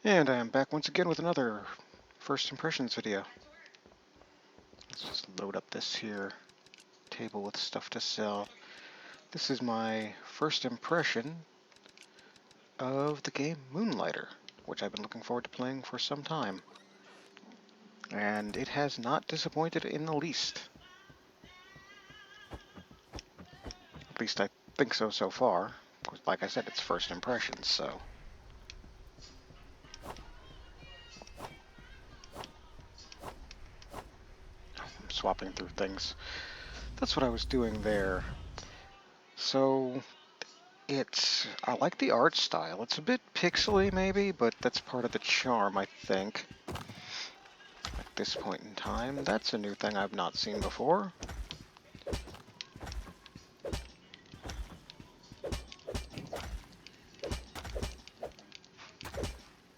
And I am back once again with another first impressions video. Let's just load up this here table with stuff to sell. This is my first impression of the game Moonlighter, which I've been looking forward to playing for some time. And it has not disappointed in the least. At least I think so far. Like I said, it's first impressions, so... I'm swapping through things. That's what I was doing there. So... I like the art style. It's a bit pixely maybe, but that's part of the charm, I think. At this point in time, that's a new thing I've not seen before.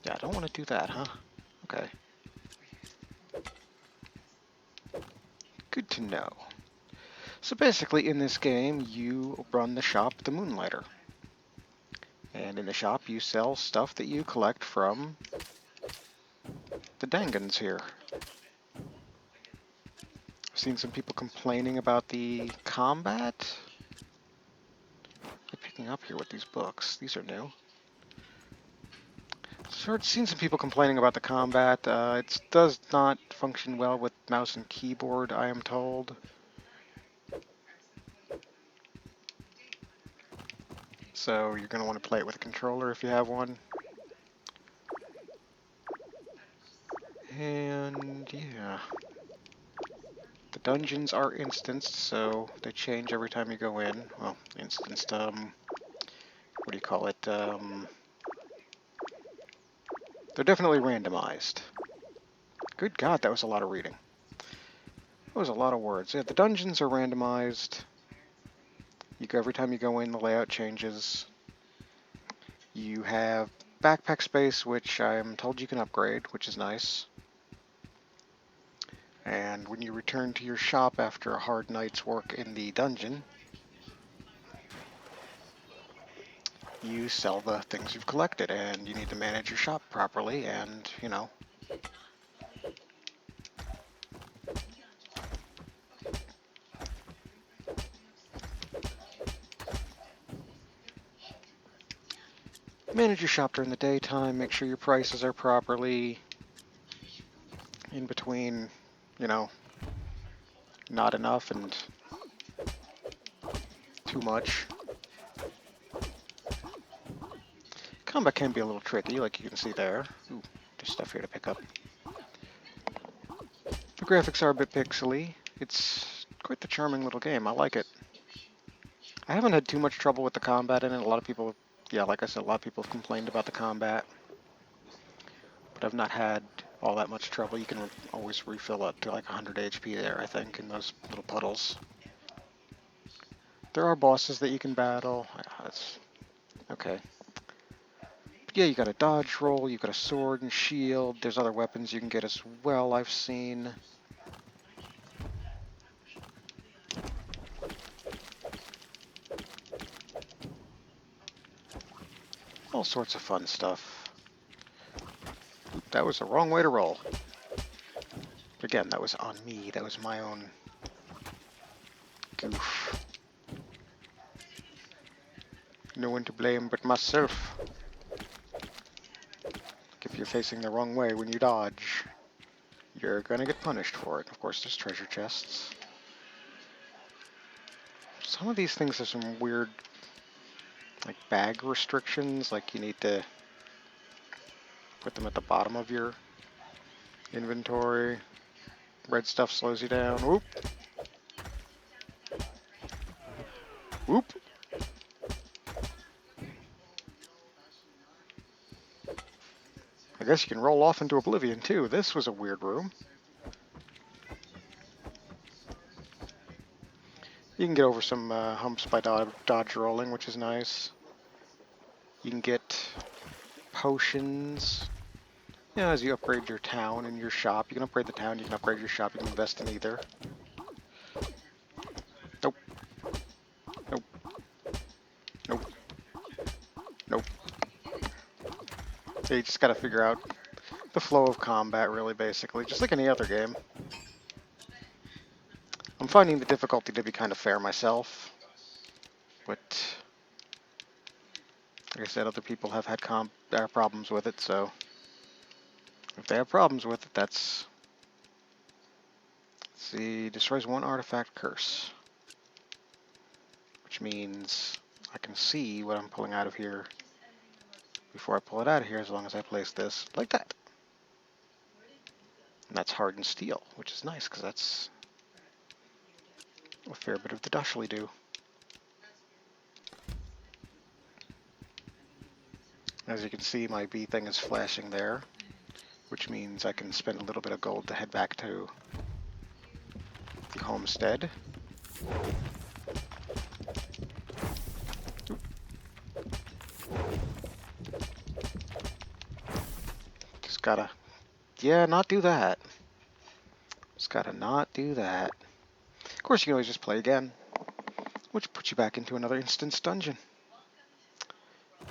Yeah, I don't want to do that, huh? Okay. Good to know. So basically, in this game, you run the shop, the Moonlighter. And in the shop, you sell stuff that you collect from the Dangans here. I've seen some people complaining about the combat. I'm picking up here with these books. These are new. I've seen some people complaining about the combat. It does not function well with mouse and keyboard, I am told. So you're going to want to play it with a controller if you have one. And yeah. The dungeons are instanced, so they change every time you go in. Well, instanced, what do you call it? They're definitely randomized. Good God, that was a lot of reading. That was a lot of words. Yeah, the dungeons are randomized. Every time you go in, the layout changes. You have backpack space, which I'm told you can upgrade, which is nice. And when you return to your shop after a hard night's work in the dungeon, you sell the things you've collected, and you need to manage your shop properly, and, you know. Manage your shop during the daytime, make sure your prices are properly in between, you know, not enough and too much. Combat can be a little tricky, like you can see there. Ooh, there's stuff here to pick up. The graphics are a bit pixely. It's quite the charming little game. I like it. I haven't had too much trouble with the combat in it. A lot of people, yeah, like I said, a lot of people have complained about the combat. But I've not had all that much trouble. You can always refill up to like 100 HP there, I think, in those little puddles. There are bosses that you can battle. That's okay. But yeah, you got a dodge roll, you got a sword and shield. There's other weapons you can get as well, I've seen. All sorts of fun stuff. Oop, that was the wrong way to roll. Again, that was on me. That was my own goof. No one to blame but myself. If you're facing the wrong way when you dodge, you're gonna get punished for it. Of course, there's treasure chests. Some of these things have some weird, like, bag restrictions. Like, you need to put them at the bottom of your inventory. Red stuff slows you down. Whoop. Whoop. I guess you can roll off into oblivion, too. This was a weird room. You can get over some humps by dodge rolling, which is nice. You can get potions. You know, as you upgrade your town and your shop. You can upgrade the town, you can upgrade your shop, you can invest in either. Nope. Nope. Nope. Nope. So you just gotta figure out the flow of combat, really, basically, just like any other game. I'm finding the difficulty to be kind of fair myself, but like I said, other people have had problems with it, so if they have problems with it, that's... Let's see, destroys one artifact curse, which means I can see what I'm pulling out of here before I pull it out of here, as long as I place this like that. And that's hardened steel, which is nice, because that's a fair bit of the dashly do. As you can see, my B thing is flashing there, which means I can spend a little bit of gold to head back to the homestead. Just gotta, yeah, not do that. Just gotta not do that. Of course, you can always just play again, which puts you back into another instance dungeon.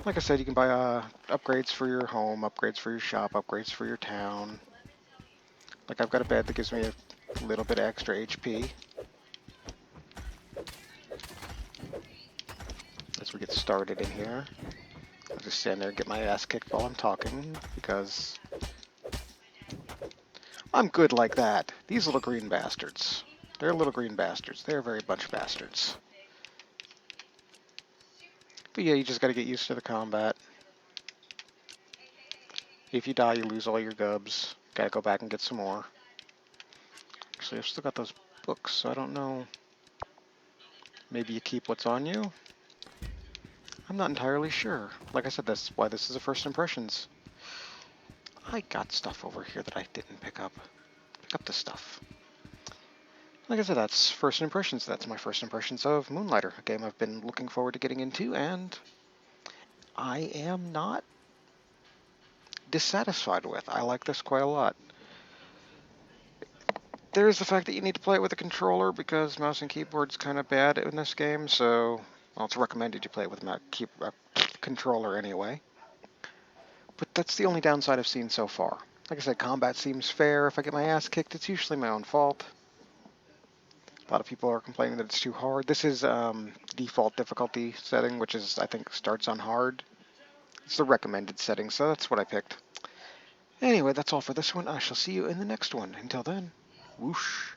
Like I said, you can buy upgrades for your home, upgrades for your shop, upgrades for your town. Like I've got a bed that gives me a little bit of extra HP. As we get started in here, I'll just stand there and get my ass kicked while I'm talking, because I'm good like that. These little green bastards. They're little green bastards. They're a very bunch of bastards. But yeah, you just gotta get used to the combat. If you die, you lose all your gubs. Gotta go back and get some more. Actually, I've still got those books, so I don't know. Maybe you keep what's on you? I'm not entirely sure. Like I said, that's why this is a first impressions. I got stuff over here that I didn't pick up. Pick up the stuff. Like I said, that's first impressions. That's my first impressions of Moonlighter, a game I've been looking forward to getting into, and I am not dissatisfied with. I like this quite a lot. There's the fact that you need to play it with a controller, because mouse and keyboard's kind of bad in this game, so well, it's recommended you play it with a controller anyway. But that's the only downside I've seen so far. Like I said, combat seems fair. If I get my ass kicked, it's usually my own fault. A lot of people are complaining that it's too hard. This is default difficulty setting, which is, I think, starts on hard. It's the recommended setting, so that's what I picked. Anyway, that's all for this one. I shall see you in the next one. Until then, whoosh.